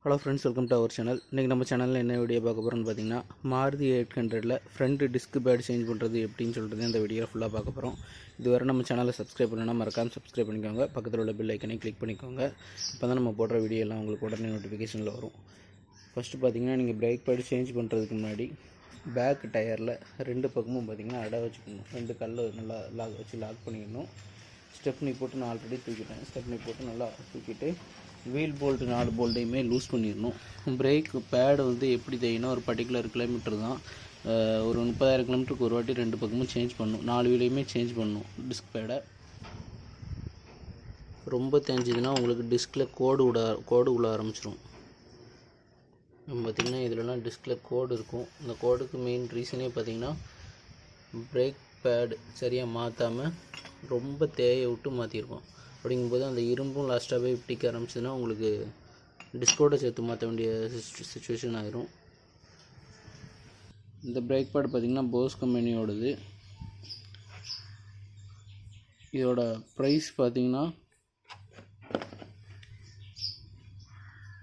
Hello friends, welcome to our channel. இன்றைக்கி நம்ம சேனலில் என்ன வீடியோ பார்க்க போகிறோம்னு பார்த்தீங்கன்னா, Maruti 800 front disc pad change பண்ணுறது எப்படின்னு சொல்கிறது இந்த வீடியோவில் ஃபுல்லாக பார்க்க போகிறோம். இதுவரை நம்ம சேனலை சப்ஸ்கிரைப் பண்ணணும்னா மறக்காமல் சப்ஸ்கிரைப் பண்ணிக்கோங்க. பக்கத்தில் உள்ள பெல் ஐக்கனை கிளிக் பண்ணிக்கோங்க. இப்போ தான் நம்ம போடுற வீடியோ எல்லாம் உங்களுக்கு உடனே நோட்டிஃபிகேஷனில் வரும். ஃபஸ்ட்டு பார்த்தீங்கன்னா, நீங்கள் பிரேக் பேட் சேஞ்ச் பண்ணுறதுக்கு முன்னாடி பேக் டயரில் ரெண்டு பக்கமும் பார்த்தீங்கன்னா அடை வச்சுக்கணும். ரெண்டு கல் நல்லா லாக் பண்ணிக்கணும். ஸ்டெப்னி போட்டு நான் ஆல்ரெடி தூக்கிட்டேன். ஸ்டெப்னி போட்டு நல்லா தூக்கிட்டு வீல் போல்ட்டு 4 போல்ட்டையுமே லூஸ் பண்ணிடணும். பிரேக் பேடு வந்து எப்படி தேயினா ஒரு பர்டிகுலர் கிலோமீட்டர் தான், ஒரு 30,000 கிலோமீட்டருக்கு ஒரு வாட்டி ரெண்டு பக்கமும் சேஞ்ச் பண்ணணும். 4 வீலையுமே சேஞ்ச் பண்ணணும் டிஸ்க் பேடை. ரொம்ப தேஞ்சிதுன்னா உங்களுக்கு டிஸ்கில் கோடு விட ஆரம்பிச்சிடும். பார்த்திங்கன்னா இதிலலாம் டிஸ்கில் கோடு இருக்கும். இந்த கோடுக்கு மெயின் ரீசனே பார்த்திங்கன்னா பிரேக் பேடு சரியாக மாற்றாமல் ரொம்ப தேய விட்டு மாற்றிருக்கோம். அப்படிங்கும்போது அந்த இரும்பும் லாஸ்ட்டாக போய் பிடிக்க ஆரம்பிச்சதுன்னா உங்களுக்கு டிஸ்கோட சேர்த்து மாற்ற வேண்டிய சுச்சுவேஷன் ஆயிரும். இந்த பிரேக் பேட் பார்த்திங்கன்னா போஸ் கம்பெனியோடது. இதோட ப்ரைஸ் பார்த்திங்கன்னா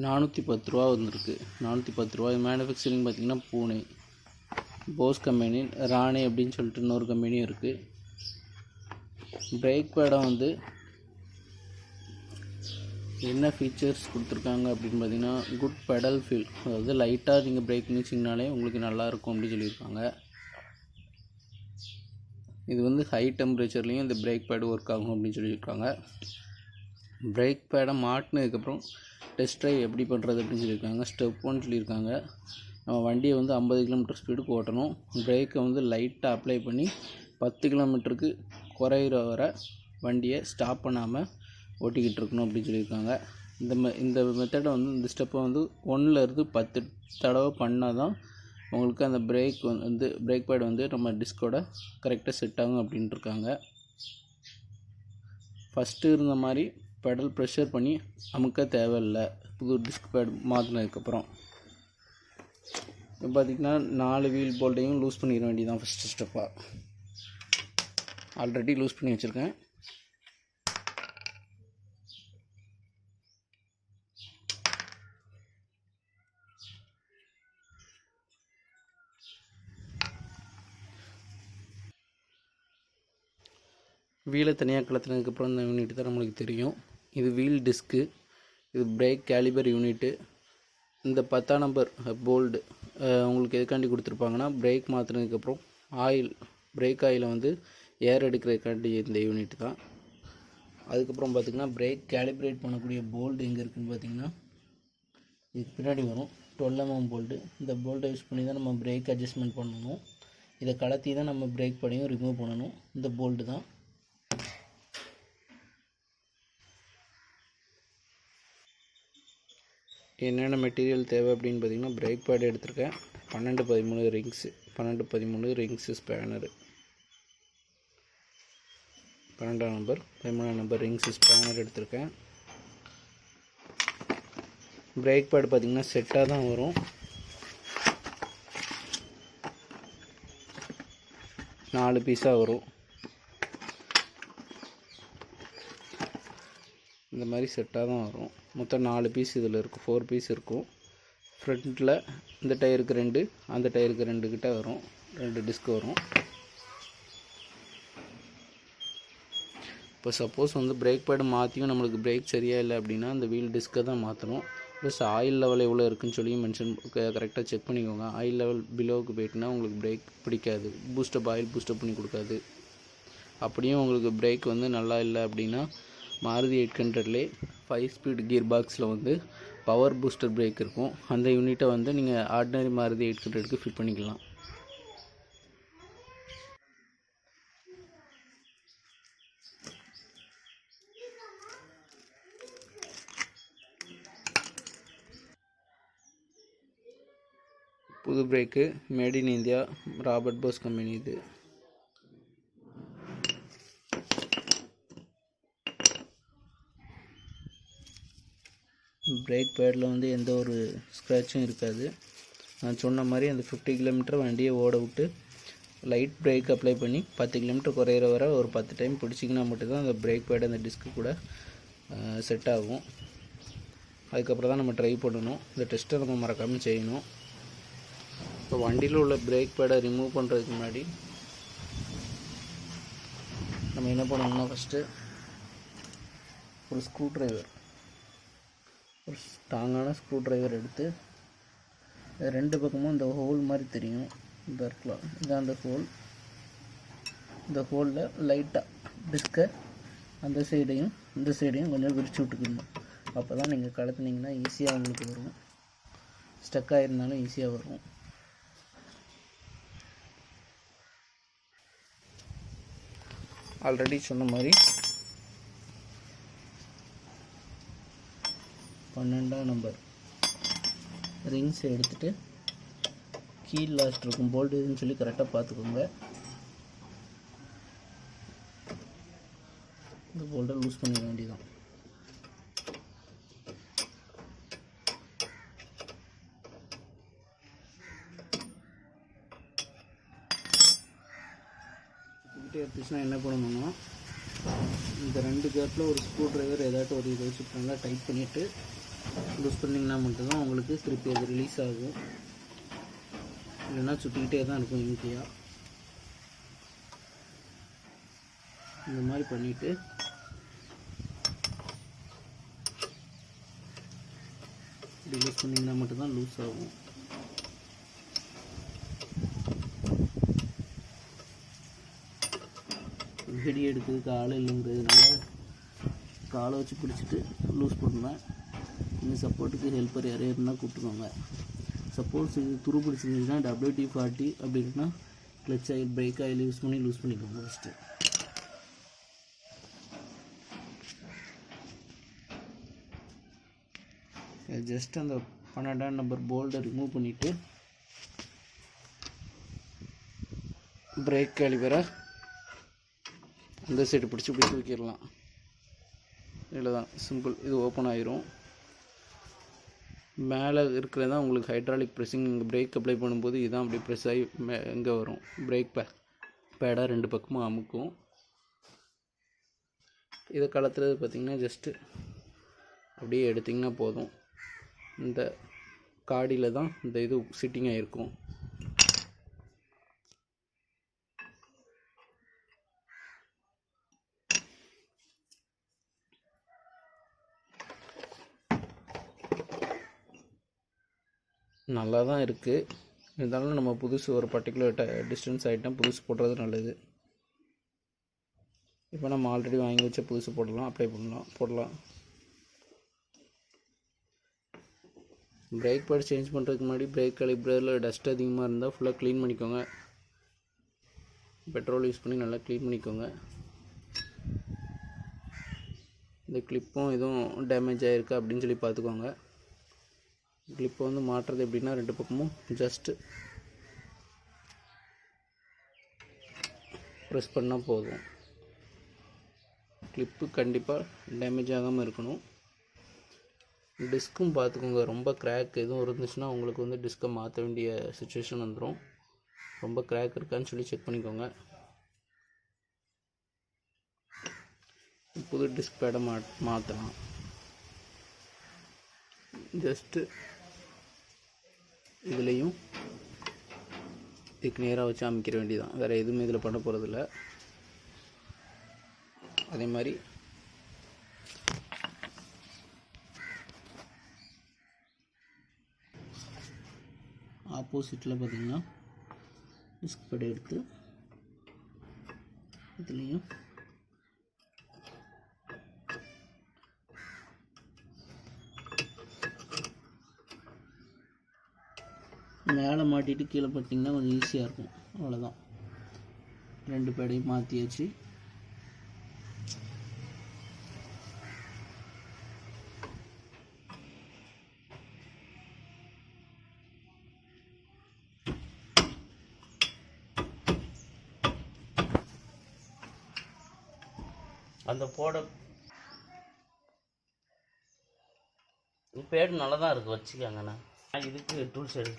410 ரூபா வந்துருக்கு. 410 ரூபா. மேனுஃபேக்சரிங் பார்த்திங்கன்னா பூனே. போஸ் கம்பெனி, ராணே அப்படின்னு சொல்லிட்டு இன்னொரு கம்பெனியும் இருக்குது. பிரேக் பேடை வந்து என்ன ஃபீச்சர்ஸ் கொடுத்துருக்காங்க அப்படின்னு பார்த்தீங்கன்னா, குட் பெடல் ஃபீல், அதாவது லைட்டாக நீங்கள் பிரேக் மிச்சிங்கனாலே உங்களுக்கு நல்லாயிருக்கும் அப்படின்னு சொல்லியிருக்காங்க. இது வந்து ஹை டெம்பரேச்சர்லேயும் இந்த பிரேக் பேடு ஒர்க் ஆகும் அப்படின்னு சொல்லியிருக்காங்க. பிரேக் பேடை மாட்டினதுக்கப்புறம் டெஸ்ட் ட்ரைவ் எப்படி பண்ணுறது அப்படின்னு சொல்லியிருக்காங்க. ஸ்டெப் 1 சொல்லியிருக்காங்க. நம்ம வண்டியை வந்து 50 கிலோமீட்டர் ஸ்பீடுக்கு ஓட்டணும். பிரேக்கை வந்து லைட்டாக அப்ளை பண்ணி 10 கிலோமீட்டருக்கு குறையிற வரை வண்டியை ஸ்டாப் பண்ணாமல் ஓட்டிக்கிட்டு இருக்கணும் அப்படின்னு சொல்லியிருக்காங்க. இந்த மெத்தடை வந்து இந்த ஸ்டெப்பை வந்து 1லேருந்து 10 தடவை பண்ணால் தான் உங்களுக்கு அந்த பிரேக் பேட் வந்து நம்ம டிஸ்கோட கரெக்டாக செட் ஆகும் அப்படின்ட்டு இருக்காங்க. ஃபஸ்ட்டு இருந்த மாதிரி பெடல் ப்ரெஷர் பண்ணி அமுக்க தேவையில்லை புது டிஸ்க் பேட் மாற்றினதுக்கப்புறம். இப்போ பார்த்திங்கன்னா 4 வீல் போல்ட்டையும் லூஸ் பண்ணிட வேண்டியதான் ஃபஸ்ட்டு ஸ்டெப்பாக. ஆல்ரெடி லூஸ் பண்ணி வச்சுருக்கேன். வீலை தனியாக கலத்துனதுக்கப்புறம் இந்த யூனிட் தான் நம்மளுக்கு தெரியும். இது வீல் டிஸ்க்கு, இது பிரேக் கேலிபர் யூனிட்டு. இந்த 10ஆம் நம்பர் போல்டு உங்களுக்கு எதுக்காண்டி கொடுத்துருப்பாங்கன்னா, பிரேக் மாற்றினதுக்கப்புறம் பிரேக் ஆயிலை வந்து ஏர் எடுக்கிறதுக்காண்டி இந்த யூனிட் தான். அதுக்கப்புறம் பார்த்திங்கன்னா பிரேக் கேலிப்ரேட் பண்ணக்கூடிய போல்டு எங்கே இருக்குதுன்னு பார்த்திங்கன்னா இதுக்கு பின்னாடி வரும். 12 mm போல்டு. இந்த போல்டை யூஸ் பண்ணி தான் நம்ம பிரேக் அட்ஜஸ்ட்மெண்ட் பண்ணணும். இதை கலத்தி தான் நம்ம பிரேக் பண்ணியும் ரிமூவ் பண்ணணும். இந்த போல்டு தான். என்னென்ன மெட்டீரியல் தேவை அப்படின்னு பார்த்திங்கன்னா, பிரேக் பேட் எடுத்திருக்கேன். 12-13 ரிங்ஸு ஸ்பேனரு, 12ஆம் நம்பர் 13ஆம் நம்பர் ரிங்ஸு ஸ்பேனர் எடுத்திருக்கேன். பிரேக் பேட் பார்த்திங்கன்னா செட்டாக தான் வரும். 4 பீஸாக வரும். இந்த மாதிரி செட்டாக தான் வரும். மொத்தம் 4 பீஸ் இதில் இருக்கும். 4 பீஸ் இருக்கும். ஃப்ரண்ட்டில் இந்த டயருக்கு 2, அந்த டயருக்கு 2 கிட்ட வரும். 2 டிஸ்க் வரும். இப்போ சப்போஸ் வந்து பிரேக் பேடு மாற்றியும் நம்மளுக்கு பிரேக் சரியாக இல்லை அப்படின்னா அந்த வீல் டிஸ்க்கை தான் மாற்றணும். ப்ளஸ் ஆயில் லெவல் எவ்வளோ இருக்குதுன்னு சொல்லி கரெக்டாக செக் பண்ணிக்கோங்க. ஆயில் லெவல் பிலோவுக்கு போயிட்டுனா உங்களுக்கு பிரேக் பிடிக்காது. ஆயில் பூஸ்டப் பண்ணி கொடுக்காது. அப்படியும் உங்களுக்கு பிரேக் வந்து நல்லா இல்லை அப்படின்னா மாருதி 800லே 5 ஸ்பீட் கியர் பாக்ஸில் வந்து பவர் பூஸ்டர் பிரேக் இருக்கும். அந்த யூனிட்டை வந்து நீங்கள் ஆர்டினரி மாருதி 800க்கு ஃபிட் பண்ணிக்கலாம். புது brake, made in India, Robert Bosch company. இது பிரேக் பேடில் வந்து எந்த ஒரு ஸ்க்ராட்சும் இருக்காது. நான் சொன்ன மாதிரி அந்த 50 கிலோமீட்டர் வண்டியை ஓட விட்டு லைட் பிரேக் அப்ளை பண்ணி 10 கிலோமீட்டர் குறையிற வரை ஒரு 10 டைம் பிடிச்சிங்கன்னா மட்டும்தான் அந்த பிரேக் பேடு அந்த டிஸ்க்கு கூட செட் ஆகும். அதுக்கப்புறம் தான் நம்ம ட்ரை பண்ணணும். இந்த டெஸ்ட்டை நம்ம மறக்காமல் செய்யணும். இப்போ வண்டியில் உள்ள பிரேக் பேடை ரிமூவ் பண்ணுறதுக்கு முன்னாடி நம்ம என்ன பண்ணணும்னா ஃபஸ்ட்டு ஒரு ஸ்க்ரூ ட்ரைவர், ஒரு ஸ்ட்ராங்கான ஸ்க்ரூ ட்ரைவர் எடுத்து ரெண்டு பக்கமும் இந்த ஹோல் மாதிரி தெரியும், இந்த இருக்கலாம், இதான் அந்த ஹோல். இந்த ஹோலில் லைட்டாக டிஸ்கை அந்த சைடையும் இந்த சைடையும் கொஞ்சம் விரிச்சு விட்டுக்கணும். அப்போ தான் நீங்கள் கலத்துனீங்கன்னா ஈஸியாக உங்களுக்கு வரும். ஸ்டக் ஆகிருந்தாலும் ஈஸியாக வரும். ஆல்ரெடி சொன்ன மாதிரி 12ஆம் நம்பர் ரிங்ஸ் எடுத்துகிட்டு கீழ் லாஸ்ட் இருக்கும் போல்ட் இதுன்னு சொல்லி கரெக்டாக பார்த்துக்கோங்க. இந்த போல்ட்டை லூஸ் பண்ணிட வேண்டியதான். எடுத்துச்சுன்னா என்ன பண்ணணும்னா இந்த ரெண்டு கேப்பில் ஒரு ஸ்க்ரூ ட்ரைவர் ஏதாட்டும் ஒரு இதை வச்சு நல்லா டைட் பண்ணிவிட்டு லூஸ் பண்ணிங்கன்னா மட்டும்தான் உங்களுக்கு திருப்பி அது ரிலீஸ் ஆகும். இல்லைன்னா சுற்றிக்கிட்டே தான் இருக்கும் ஈஸியாக. இந்த மாதிரி பண்ணிவிட்டு இப்படி லூஸ் பண்ணிங்கன்னா மட்டும்தான் லூஸ் ஆகும். வீடியோ எடுக்கிறதுக்கு ஆள் இல்லைங்கிறதுனால காலை வச்சு பிடிச்சிட்டு லூஸ் பண்ணுவேன். இன்னும் சப்போர்ட்டுக்கு ஹெல்ப்பர் யாரையும் இருந்தால் கூப்பிட்டுக்கோங்க. சப்போஸ் இது துரு பிடிச்சிருந்துச்சுன்னா WD-40 அப்படின்னா clutch oil, brake oil use பண்ணி லூஸ் பண்ணிக்கோங்க ஃபஸ்ட்டு. ஜஸ்ட் அந்த 12ஆம் நம்பர் போல்டை ரிமூவ் பண்ணிவிட்டு பிரேக் காலிபரை அந்த சைடு பிடிச்சி இப்படி தூக்கிடலாம். இதில் தான் சிம்பிள், இது ஓப்பன் ஆகிரும். மேலே இருக்கிறது தான் உங்களுக்கு ஹைட்ராலிக் ப்ரெஸ்ஸிங். இங்கே பிரேக் அப்ளை பண்ணும்போது இதுதான் அப்படி ப்ரெஸ் ஆகி எங்கே வரும். பிரேக் பேடாக ரெண்டு பக்கமும் அமுக்கும். இதை கலத்துறது பார்த்திங்கன்னா ஜஸ்ட்டு அப்படியே எடுத்திங்கன்னா போதும். இந்த காடியில் தான் இந்த இது சிட்டிங் ஆகிருக்கும். நல்லா தான் இருக்குது. இருந்தாலும் நம்ம புதுசு ஒரு பர்டிகுலர் டிஸ்டன்ஸ் ஆகிட்டோம், புதுசு போடுறது நல்லது. இப்போ நம்ம ஆல்ரெடி வாங்கி வச்ச புதுசு போடலாம், அப்ளை போடலாம். பிரேக் பேட் சேஞ்ச் பண்ணுறதுக்கு முன்னாடி பிரேக் காலிபரில் டஸ்ட் அதிகமாக இருந்தால் ஃபுல்லாக க்ளீன் பண்ணிக்கோங்க. பெட்ரோல் யூஸ் பண்ணி நல்லா க்ளீன் பண்ணிக்கோங்க. இந்த கிளிப்பும் எதுவும் டேமேஜ் ஆகிருக்கா அப்படின்னு சொல்லி பார்த்துக்கோங்க. கிளிப்பை வந்து மாட்டுறது எப்படின்னா ரெண்டு பக்கமும் ஜஸ்ட்டு ப்ரெஸ் பண்ணால் போதும். கிளிப்பு கண்டிப்பாக டேமேஜ் ஆகாமல் இருக்கணும். டிஸ்க்கும் பார்த்துக்கோங்க, ரொம்ப கிராக் எதுவும் இருந்துச்சுன்னா உங்களுக்கு வந்து டிஸ்கை மாற்ற வேண்டிய சுச்சுவேஷன் வந்துடும். ரொம்ப கிராக் இருக்கான்னு சொல்லி செக் பண்ணிக்கோங்க. புது டிஸ்க் பேடை மாற்றலாம். ஜஸ்ட்டு இதுலேயும் இதுக்கு நேராக வச்சு அமைக்கிற வேண்டியதான், வேறு எதுவுமே இதில் பண்ண போகிறதில்ல. அதே மாதிரி ஆப்போசிட்டில் பார்த்திங்கன்னா டிஸ்க் பேட் எடுத்து இதுலேயும் மேலே மாட்டிட்டு கீழே போட்டிங்கன்னா கொஞ்சம் ஈஸியாக இருக்கும். அவ்வளோதான், ரெண்டு பேடையும் மாற்றியாச்சு. அந்த பேடு நல்லா தான் இருக்குது, வச்சுக்கோங்கண்ணா. இதுக்கு டூல்ஸ் எடு.